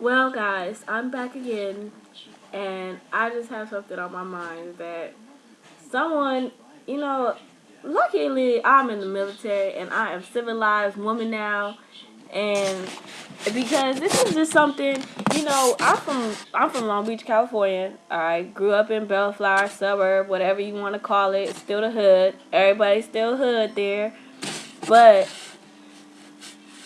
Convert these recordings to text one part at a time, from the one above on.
Well, guys, I'm back again, and I just have something on my mind that someone, you know, luckily I'm in the military and I am a civilized woman now, and because this is just something, I'm from Long Beach, California. I grew up in Bellflower suburb, whatever you want to call it. It's still the hood. Everybody's still hood there, but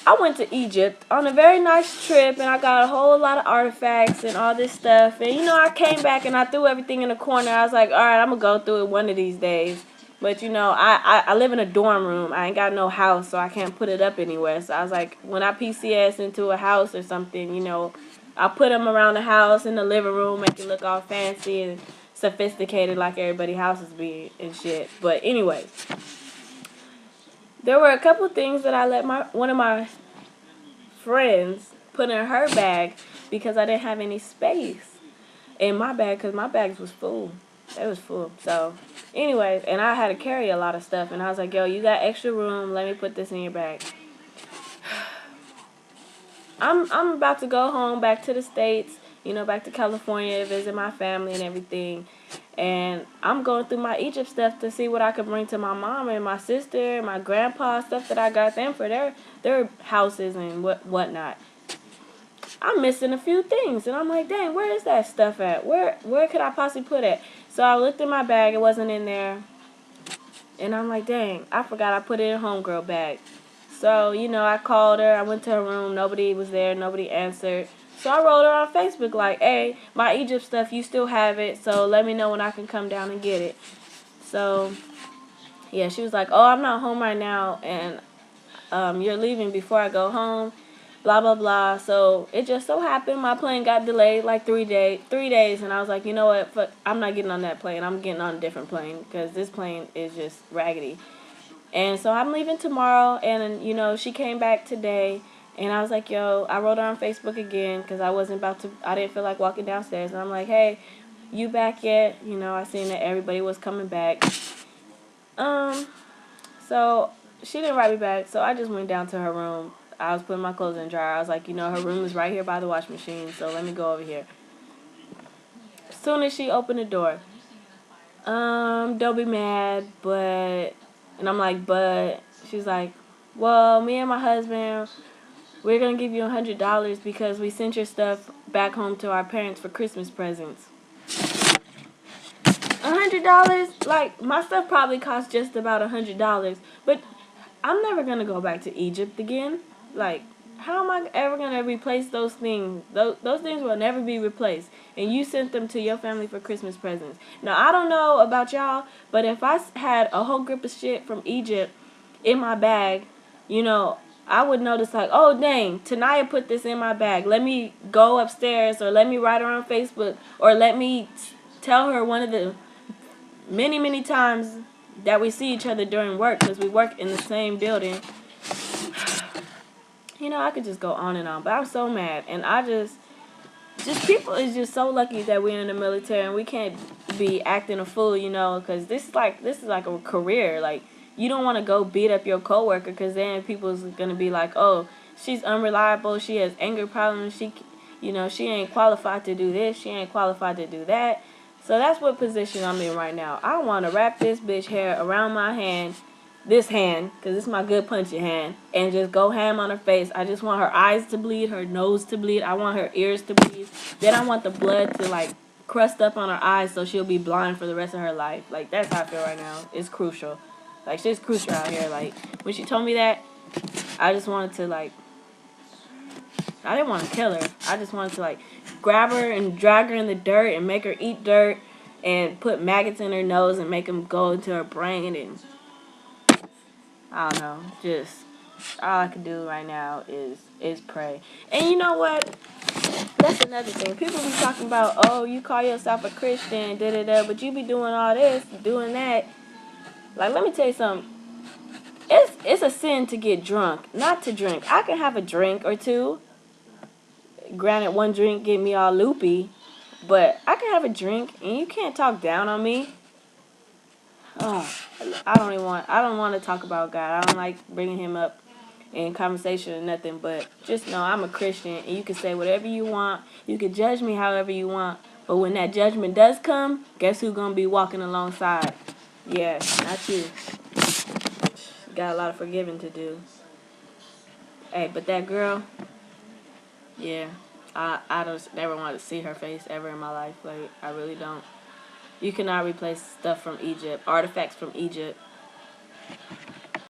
I went to Egypt on a very nice trip and I got a whole lot of artifacts and all this stuff. And I came back and I threw everything in the corner. I was like, all right, I'm going to go through it one of these days. But I live in a dorm room. I ain't got no house, so I can't put it up anywhere. So I was like, when I PCS into a house or something, I'll put them around the house in the living room, make it look all fancy and sophisticated like everybody's houses be and shit. But anyways, there were a couple things that I let one of my friends put in her bag because I didn't have any space in my bag because my bags was full. It was full. So, anyways, and I had to carry a lot of stuff, and I was like, yo, you got extra room? Let me put this in your bag. I'm about to go home, back to the States, back to California, visit my family and everything. And I'm going through my Egypt stuff to see what I could bring to my mom and my sister and my grandpa, stuff that I got them for their houses and whatnot. I'm missing a few things, and I'm like, dang, where is that stuff at? Where could I possibly put it? So I looked in my bag, it wasn't in there, and I'm like, dang, I forgot I put it in homegirl bag. So, I called her, I went to her room, nobody was there, nobody answered. So I wrote her on Facebook like, hey, my Egypt stuff, you still have it, so let me know when I can come down and get it. So, yeah, she was like, oh, I'm not home right now, and you're leaving before I go home, blah, blah, blah. So it just so happened my plane got delayed like 3 days, and I was like, you know what, fuck, I'm not getting on that plane. I'm getting on a different plane because this plane is just raggedy. And so I'm leaving tomorrow, and she came back today, and I was like, yo, I wrote her on Facebook again because I didn't feel like walking downstairs, and I'm like, hey, you back yet? I seen that everybody was coming back. So she didn't write me back, so I just went down to her room. I was putting my clothes in the dryer. I was like, her room is right here by the wash machine, so let me go over here. As soon as she opened the door, don't be mad, but, and I'm like, but, she's like, well, me and my husband, we're going to give you $100 because we sent your stuff back home to our parents for Christmas presents. $100? Like, my stuff probably cost just about $100, but I'm never going to go back to Egypt again. Like, how am I ever going to replace those things? Those things will never be replaced. And you sent them to your family for Christmas presents. Now, I don't know about y'all, but if I had a whole grip of shit from Egypt in my bag, I would notice like, oh, dang, Tanaya put this in my bag. Let me go upstairs, or let me write her on Facebook, or let me tell her one of the many, many times that we see each other during work because we work in the same building. I could just go on and on, but I'm so mad, and I just people is just so lucky that we're in the military and we can't be acting a fool, because this is like a career. Like, you don't want to go beat up your coworker because then people's gonna be like, oh, she's unreliable, she has anger problems, she ain't qualified to do this, she ain't qualified to do that. So that's what position I'm in right now. I want to wrap this bitch hair around my hand, this hand, because it's my good punchy hand, and just go ham on her face. I just want her eyes to bleed, her nose to bleed. I want her ears to bleed. Then I want the blood to, like, crust up on her eyes so she'll be blind for the rest of her life. Like, that's how I feel right now. It's crucial. Like, shit's crucial out here. Like, when she told me that, I just wanted to, like, I didn't want to kill her. I just wanted to, like, grab her and drag her in the dirt and make her eat dirt and put maggots in her nose and make them go into her brain, and I don't know, just all I can do right now is pray. And you know what? That's another thing. People be talking about, oh, you call yourself a Christian, da da da, but you be doing all this, doing that. Like, let me tell you something. It's a sin to get drunk, not to drink. I can have a drink or two. Granted, one drink get me all loopy, but I can have a drink and you can't talk down on me. Oh, I don't want to talk about God. I don't like bringing him up in conversation or nothing, but just know I'm a Christian, and you can say whatever you want. You can judge me however you want, but when that judgment does come, guess who's gonna be walking alongside? Yeah, not you. Got a lot of forgiving to do. Hey, but that girl, yeah, I don't never want to see her face ever in my life. Like, I really don't. You cannot replace stuff from Egypt, artifacts from Egypt.